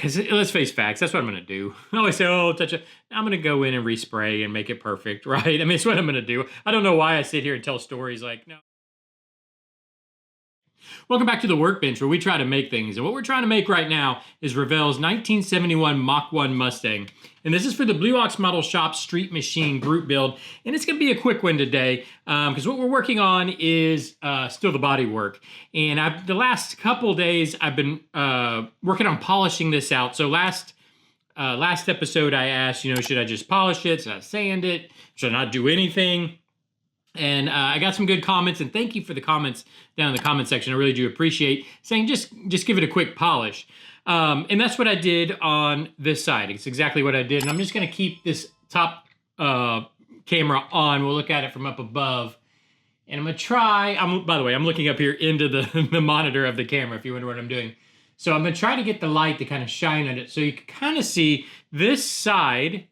because let's face facts, that's what I'm going to do. I always say, oh, touch it. I'm going to go in and respray and make it perfect, right? I mean, it's what I'm going to do. I don't know why I sit here and tell stories like, no. Welcome back to the Workbench, where we try to make things. And what we're trying to make right now is Revell's 1971 Mach 1 Mustang. And this is for the Blue Ox Model Shop Street Machine group build. And it's going to be a quick one today, because what we're working on is still the body work. And the last couple days, I've been working on polishing this out. So last episode, I asked, should I just polish it? Should I sand it? Should I not do anything? And I got some good comments, and thank you for the comments down in the comment section. I really do appreciate saying just give it a quick polish. And that's what I did on this side. It's exactly what I did. And I'm just going to keep this top camera on. We'll look at it from up above. And I'm going to try, by the way, I'm looking up here into the monitor of the camera, if you wonder what I'm doing. So I'm going to try to get the light to kind of shine on it. So you can kind of see this side,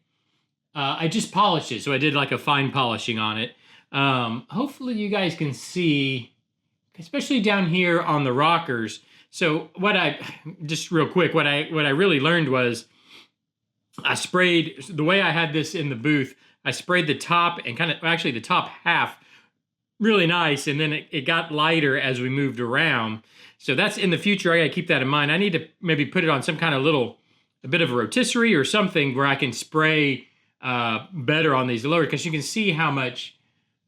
I just polished it. So I did like a fine polishing on it. Hopefully you guys can see, especially down here on the rockers. So just real quick, what I really learned was I sprayed, the way I had this in the booth, I sprayed the top and actually the top half really nice. And then it got lighter as we moved around. So that's in the future. I got to keep that in mind. I need to maybe put it on some kind of a bit of a rotisserie or something where I can spray, better on these lower, because you can see how much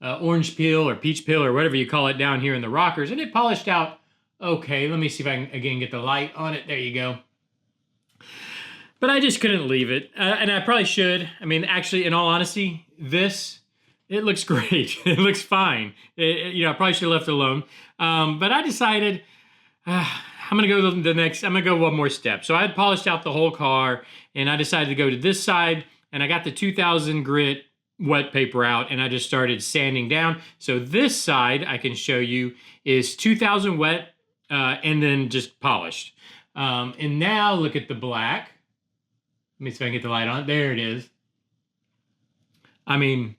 orange peel or peach peel or whatever you call it down here in the rockers, and it polished out okay. Let me see if I can again get the light on it. There you go. But I just couldn't leave it, and I probably should. I mean, actually, in all honesty, it looks great. It looks fine. I probably should have left it alone. But I decided I'm gonna go I'm gonna go one more step. So I had polished out the whole car, and I decided to go to this side, and I got the 2000 grit wet paper out, and I just started sanding down. So this side I can show you is 2000 wet and then just polished. And now look at the black. Let me see if I can get the light on. There it is. I mean,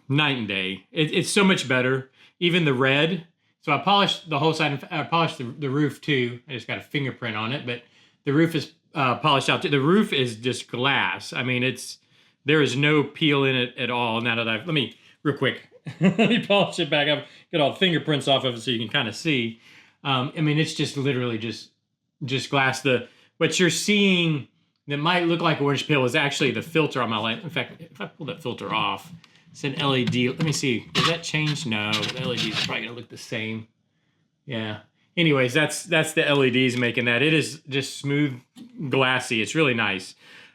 night and day. It's so much better. Even the red. So I polished the whole side. I polished the roof too. I just got a fingerprint on it, but the roof is polished out too. The roof is just glass. I mean, there is no peel in it at all. Now that let me, real quick, let me polish it back up, get all the fingerprints off of it so you can kind of see. I mean, it's just literally just glass. What you're seeing that might look like orange peel is actually the filter on my light. In fact, if I pull that filter off, it's an LED. Let me see, does that change? No, the LEDs are probably gonna look the same. Yeah. Anyways, that's the LEDs making that. It is just smooth, glassy. It's really nice.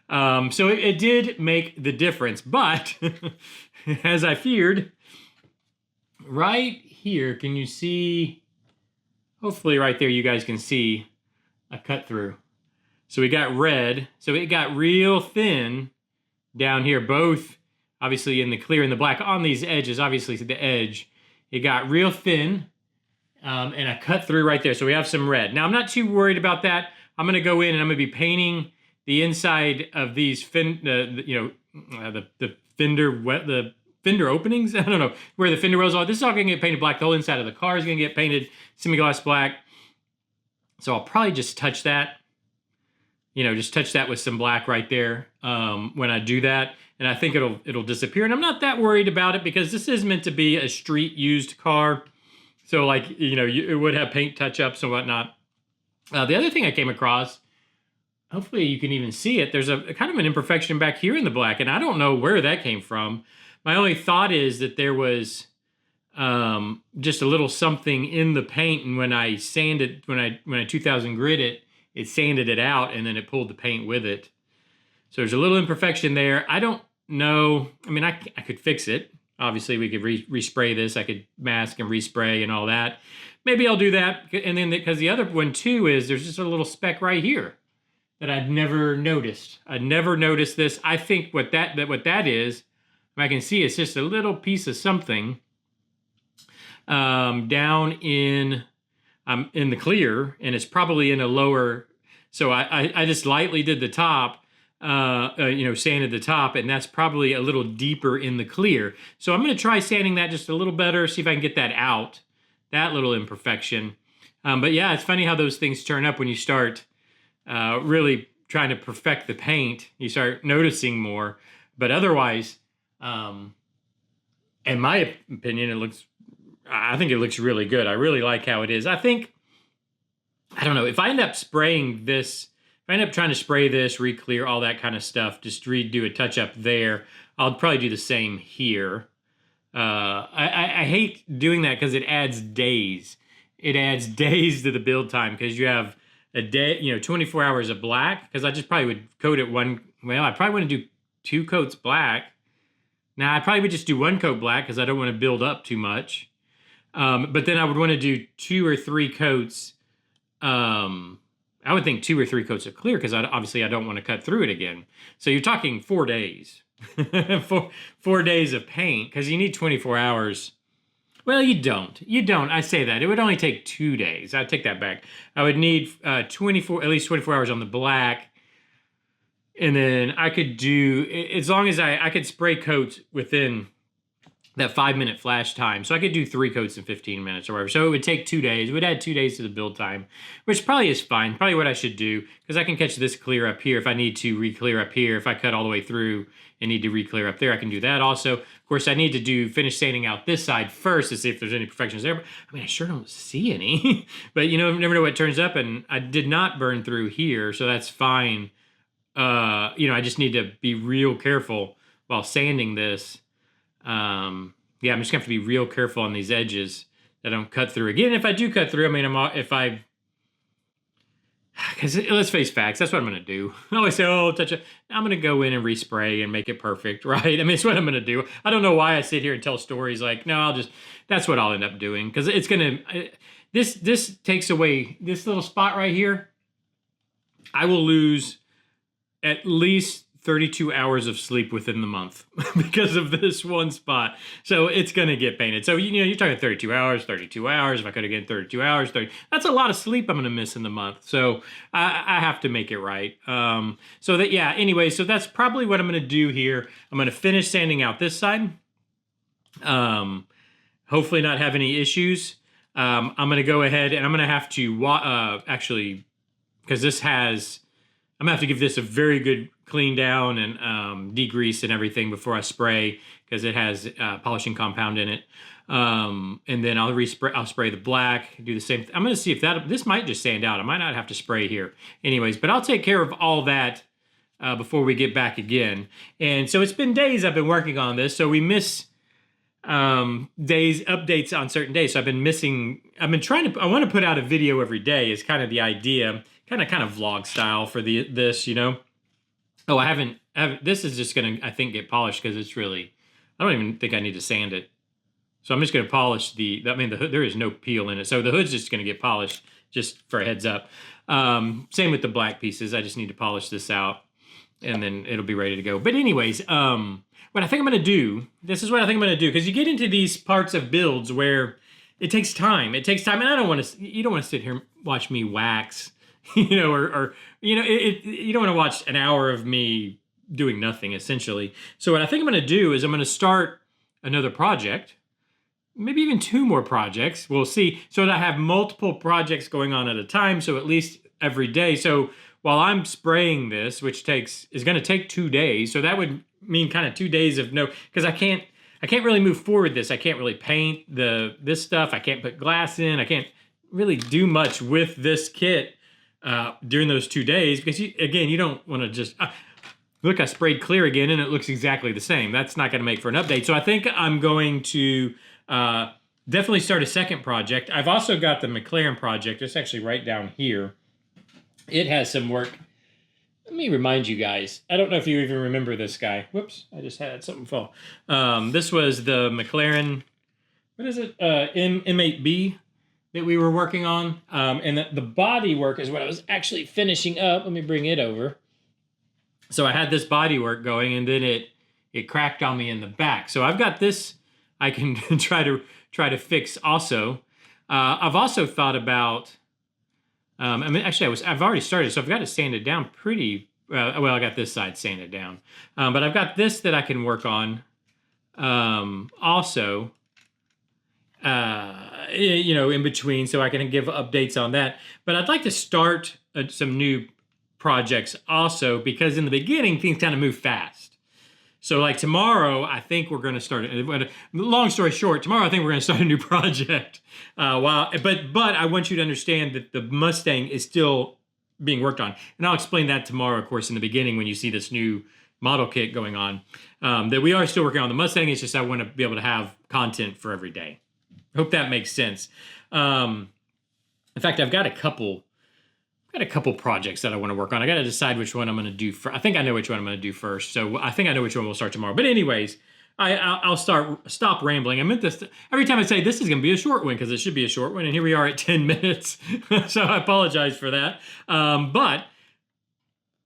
So it did make the difference, but as I feared, right here, can you see, hopefully right there you guys can see a cut through. So we got red, so it got real thin down here, both obviously in the clear and the black on these edges, obviously the edge, it got real thin, and I cut through right there. So we have some red. Now I'm not too worried about that. I'm gonna go in and I'm gonna be painting the inside of these the fender openings. I don't know where the fender wells are. This is all gonna get painted black. The whole inside of the car is gonna get painted semi-gloss black. So I'll probably just touch that. Just touch that with some black right there when I do that, and I think it'll disappear. And I'm not that worried about it because this is meant to be a street used car. So it would have paint touch-ups and whatnot. The other thing I came across, hopefully you can even see it, there's a kind of an imperfection back here in the black, and I don't know where that came from. My only thought is that there was just a little something in the paint, and when I sanded, when I 2000 grit it sanded it out, and then it pulled the paint with it. So there's a little imperfection there. I don't know. I mean, I could fix it. Obviously, we could respray this. I could mask and respray and all that. Maybe I'll do that. And then because the other one too is there's just a little speck right here that I'd never noticed. I'd never noticed this. I think what that is, I can see it's just a little piece of something down in the clear, and it's probably in a lower. So I just lightly did the top, sanded the top, and that's probably a little deeper in the clear. So I'm going to try sanding that just a little better, see if I can get that out, that little imperfection. But yeah, it's funny how those things turn up when you start really trying to perfect the paint, you start noticing more. But otherwise, in my opinion, I think it looks really good. I really like how it is. I don't know, if I end up spraying this, if I end up trying to spray this, re-clear, all that kind of stuff, just redo a touch-up there, I'll probably do the same here. I hate doing that because it adds days. It adds days to the build time because you have a day, 24 hours of black, because I just probably would coat it I probably want to do 2 coats black. Now, I probably would just do 1 coat black because I don't want to build up too much. But then I would want to do 2 or 3 coats. I would think 2 or 3 coats of clear because obviously I don't want to cut through it again. So you're talking 4 days. 4 days of paint because you need 24 hours. Well, you don't. I say that. It would only take 2 days. I take that back. I would need at least 24 hours on the black. And then I could do, as long as I could spray coats within that 5-minute flash time. So I could do 3 coats in 15 minutes or whatever. So it would take 2 days. It would add 2 days to the build time, which probably is fine. Probably what I should do, because I can catch this clear up here if I need to re-clear up here. If I cut all the way through and need to re-clear up there, I can do that also. Of course, I need to finish sanding out this side first to see if there's any imperfections there. But, I mean, I sure don't see any. But, you never know what turns up. And I did not burn through here, so that's fine. I just need to be real careful while sanding this. Yeah, I'm just gonna have to be real careful on these edges that I don't cut through. Again, if I do cut through, I mean, because let's face facts, that's what I'm gonna do. I always say, touch it. I'm gonna go in and respray and make it perfect, right? I mean, it's what I'm gonna do. I don't know why I sit here and tell stories like, no, that's what I'll end up doing, because it's gonna, this takes away this little spot right here. I will lose at least 32 hours of sleep within the month because of this one spot. So it's going to get painted. So, you're talking 32 hours. If I cut again, 32 hours, that's a lot of sleep I'm going to miss in the month. So I have to make it right. Anyway, so that's probably what I'm going to do here. I'm going to finish sanding out this side. Hopefully not have any issues. I'm going to go ahead and I'm going to have to actually, because I'm going to have to give this a very good clean down and degrease and everything before I spray, because it has polishing compound in it. And then I'll spray the black, do the same. I'm going to see if this might just sand out. I might not have to spray here. Anyways, but I'll take care of all that before we get back again. And so it's been days I've been working on this. So we miss updates on certain days. So I've been I want to put out a video every day is kind of the idea. Kind of vlog style for this, Oh, I haven't. This is just gonna, I think, get polished because it's really. I don't even think I need to sand it, so I'm just gonna polish the hood. There is no peel in it, so the hood's just gonna get polished. Just for a heads up. Same with the black pieces. I just need to polish this out, and then it'll be ready to go. But anyways, what I think I'm gonna do. This is what I think I'm gonna do, because you get into these parts of builds where it takes time. And I don't want to. You don't want to sit here and watch me wax. You don't want to watch an hour of me doing nothing, essentially. So what I think I'm going to do is I'm going to start another project, maybe even 2 more projects. We'll see. So that I have multiple projects going on at a time, so at least every day. So while I'm spraying this, which is going to take 2 days, so that would mean kind of 2 days of because I can't really move forward this. I can't really paint this stuff. I can't put glass in. I can't really do much with this kit during those 2 days, because you don't want to just look. I sprayed clear again and it looks exactly the same. That's not going to make for an update. So I think I'm going to definitely start a second project. I've also got the McLaren project. It's actually right down here. It has some work. Let me remind you guys. I don't know if you even remember this guy. Whoops, I just had something fall. This was the McLaren, what is it? M8B. That we were working on, and the body work is what I was actually finishing up. Let me bring it over. So I had this body work going, and then it cracked on me in the back. So I've got this I can try to fix also. I've also thought about. I've already started, so I've got it sanded down pretty well. I got this side sanded down, but I've got this that I can work on also. In between, so I can give updates on that. But I'd like to start some new projects also, because in the beginning, things kind of move fast. So like tomorrow, I think we're going to start, long story short, tomorrow I think we're going to start a new project. But I want you to understand that the Mustang is still being worked on. And I'll explain that tomorrow, of course, in the beginning when you see this new model kit going on. That we are still working on the Mustang. It's just I want to be able to have content for every day. Hope that makes sense. In fact, I've got a couple projects that I want to work on. I got to decide which one I'm going to do first. I think I know which one I'm going to do first. So I think I know which one we'll start tomorrow. But anyways, I'll stop rambling. I meant this every time I say this is going to be a short one because it should be a short one. And here we are at 10 minutes. So I apologize for that. But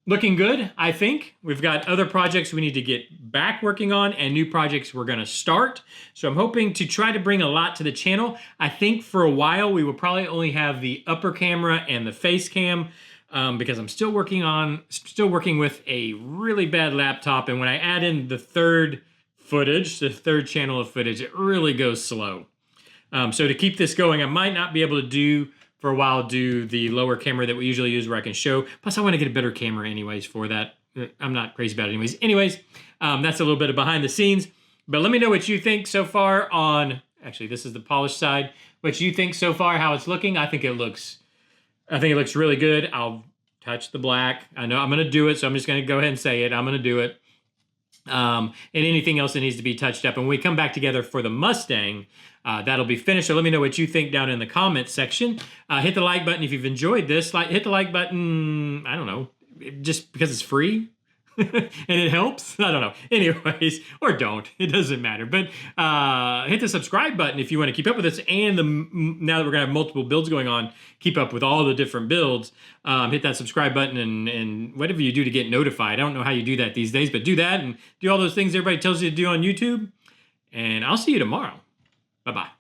looking good, I think. We've got other projects we need to get back working on and new projects we're going to start. So I'm hoping to try to bring a lot to the channel. I think for a while we will probably only have the upper camera and the face cam because I'm still working with a really bad laptop. And when I add in the third channel of footage, it really goes slow. So to keep this going, I might not be able to do the lower camera that we usually use where I can show. Plus, I want to get a better camera anyways for that. I'm not crazy about it anyways. Anyways, that's a little bit of behind the scenes. But let me know what you think so far on, actually, this is the polished side. What you think so far, how it's looking. I think it looks really good. I'll touch the black. I know I'm going to do it, so I'm just going to go ahead and say it. I'm going to do it. And anything else that needs to be touched up. And when we come back together for the Mustang, that'll be finished. So let me know what you think down in the comments section. Hit the like button if you've enjoyed this. Hit the like button, I don't know, just because it's free and it helps. I don't know. Anyways, or don't. It doesn't matter. But hit the subscribe button if you want to keep up with us. And now that we're going to have multiple builds going on, keep up with all the different builds. Hit that subscribe button and whatever you do to get notified. I don't know how you do that these days, but do that and do all those things everybody tells you to do on YouTube. And I'll see you tomorrow. Bye-bye.